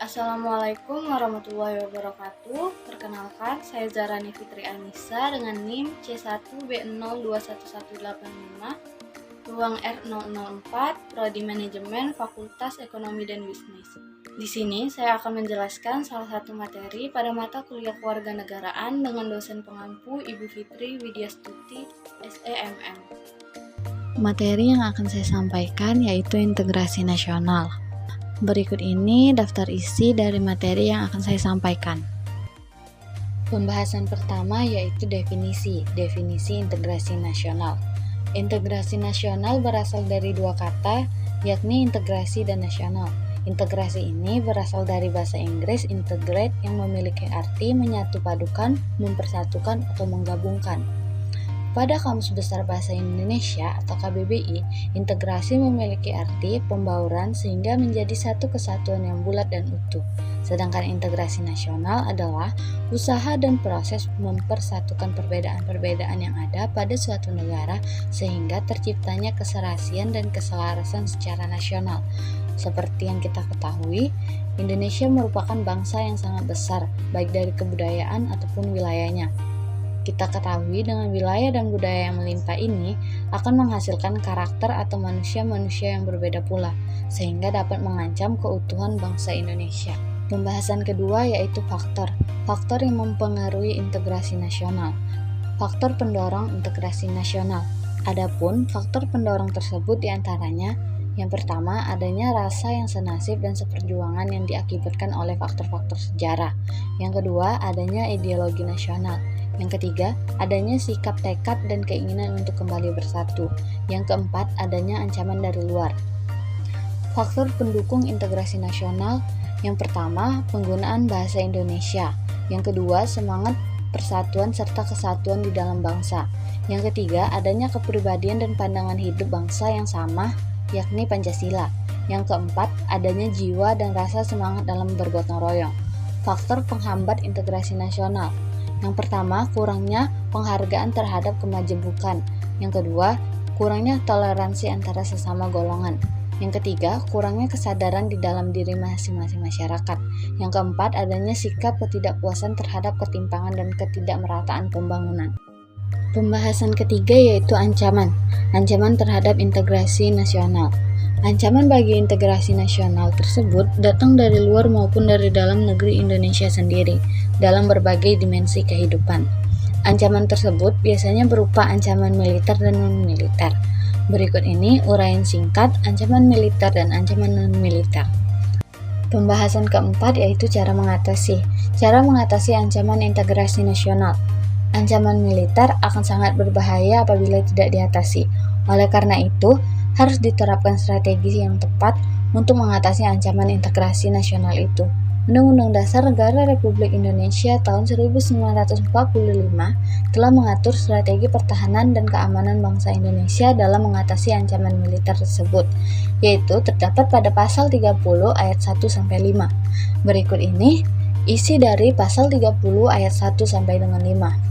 Assalamualaikum warahmatullahi wabarakatuh. Perkenalkan, saya Zarani Fitri Anissa dengan NIM C1B021185, ruang R004, Prodi Manajemen, Fakultas Ekonomi dan Bisnis. Di sini saya akan menjelaskan salah satu materi pada mata kuliah Kewarganegaraan dengan dosen pengampu Ibu Fitri Widyastuti, SEMM. Materi yang akan saya sampaikan yaitu integrasi nasional. Berikut ini daftar isi dari materi yang akan saya sampaikan. Pembahasan pertama yaitu definisi integrasi nasional. Integrasi nasional berasal dari dua kata, yakni integrasi dan nasional. Integrasi ini berasal dari bahasa Inggris integrate yang memiliki arti menyatu padukan, mempersatukan atau menggabungkan. Pada Kamus Besar Bahasa Indonesia atau KBBI, integrasi memiliki arti pembauran sehingga menjadi satu kesatuan yang bulat dan utuh. Sedangkan integrasi nasional adalah usaha dan proses mempersatukan perbedaan-perbedaan yang ada pada suatu negara sehingga terciptanya keserasian dan keselarasan secara nasional. Seperti yang kita ketahui, Indonesia merupakan bangsa yang sangat besar, baik dari kebudayaan ataupun wilayahnya. Kita ketahui dengan wilayah dan budaya yang melimpah ini akan menghasilkan karakter atau manusia-manusia yang berbeda pula, sehingga dapat mengancam keutuhan bangsa Indonesia. Pembahasan kedua yaitu faktor yang mempengaruhi integrasi nasional. Faktor pendorong integrasi nasional. Adapun faktor pendorong tersebut diantaranya, yang pertama, adanya rasa yang senasib dan seperjuangan yang diakibatkan oleh faktor-faktor sejarah. Yang kedua, adanya ideologi nasional. Yang ketiga, adanya sikap tekad dan keinginan untuk kembali bersatu. Yang keempat, adanya ancaman dari luar. Faktor pendukung integrasi nasional. Yang pertama, penggunaan bahasa Indonesia. Yang kedua, semangat persatuan serta kesatuan di dalam bangsa. Yang ketiga, adanya kepribadian dan pandangan hidup bangsa yang sama, yakni Pancasila. Yang keempat, adanya jiwa dan rasa semangat dalam bergotong royong. Faktor penghambat integrasi nasional. Yang pertama, kurangnya penghargaan terhadap kemajemukan. Yang kedua, kurangnya toleransi antara sesama golongan. Yang ketiga, kurangnya kesadaran di dalam diri masing-masing masyarakat. Yang keempat, adanya sikap ketidakpuasan terhadap ketimpangan dan ketidakmerataan pembangunan. Pembahasan ketiga yaitu ancaman terhadap integrasi nasional. Ancaman bagi integrasi nasional tersebut datang dari luar maupun dari dalam negeri Indonesia sendiri dalam berbagai dimensi kehidupan. Ancaman tersebut biasanya berupa ancaman militer dan non-militer. Berikut ini uraian singkat ancaman militer dan ancaman non-militer. Pembahasan keempat yaitu cara mengatasi ancaman integrasi nasional. Ancaman militer akan sangat berbahaya apabila tidak diatasi. Oleh karena itu, harus diterapkan strategi yang tepat untuk mengatasi ancaman integrasi nasional itu. Undang-Undang Dasar Negara Republik Indonesia tahun 1945 telah mengatur strategi pertahanan dan keamanan bangsa Indonesia dalam mengatasi ancaman militer tersebut, yaitu terdapat pada pasal 30 ayat 1-5. Berikut ini isi dari pasal 30 ayat 1 sampai dengan 5.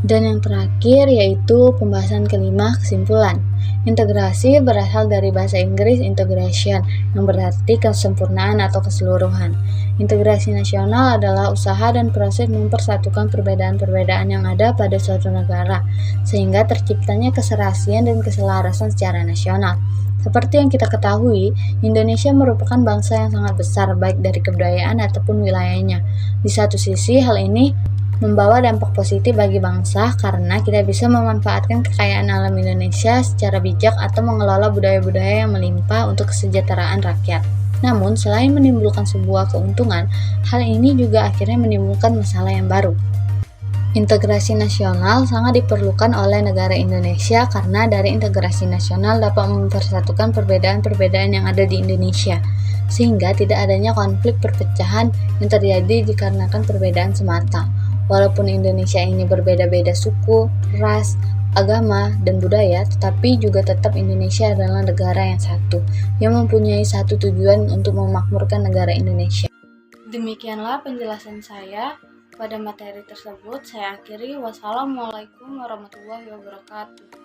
Dan yang terakhir yaitu pembahasan kelima, kesimpulan. Integrasi berasal dari bahasa Inggris integration, yang berarti kesempurnaan atau keseluruhan. Integrasi nasional adalah usaha dan proses mempersatukan perbedaan-perbedaan yang ada pada suatu negara, sehingga terciptanya keserasian dan keselarasan secara nasional. Seperti yang kita ketahui, Indonesia merupakan bangsa yang sangat besar baik dari kebudayaan ataupun wilayahnya. Di satu sisi, hal ini membawa dampak positif bagi bangsa karena kita bisa memanfaatkan kekayaan alam Indonesia secara bijak atau mengelola budaya-budaya yang melimpah untuk kesejahteraan rakyat. Namun, selain menimbulkan sebuah keuntungan, hal ini juga akhirnya menimbulkan masalah yang baru. Integrasi nasional sangat diperlukan oleh negara Indonesia karena dari integrasi nasional dapat mempersatukan perbedaan-perbedaan yang ada di Indonesia, sehingga tidak adanya konflik perpecahan yang terjadi dikarenakan perbedaan semata. Walaupun Indonesia ini berbeda-beda suku, ras, agama, dan budaya, tetapi juga tetap Indonesia adalah negara yang satu, yang mempunyai satu tujuan untuk memakmurkan negara Indonesia. Demikianlah penjelasan saya pada materi tersebut. Saya akhiri. Wassalamualaikum warahmatullahi wabarakatuh.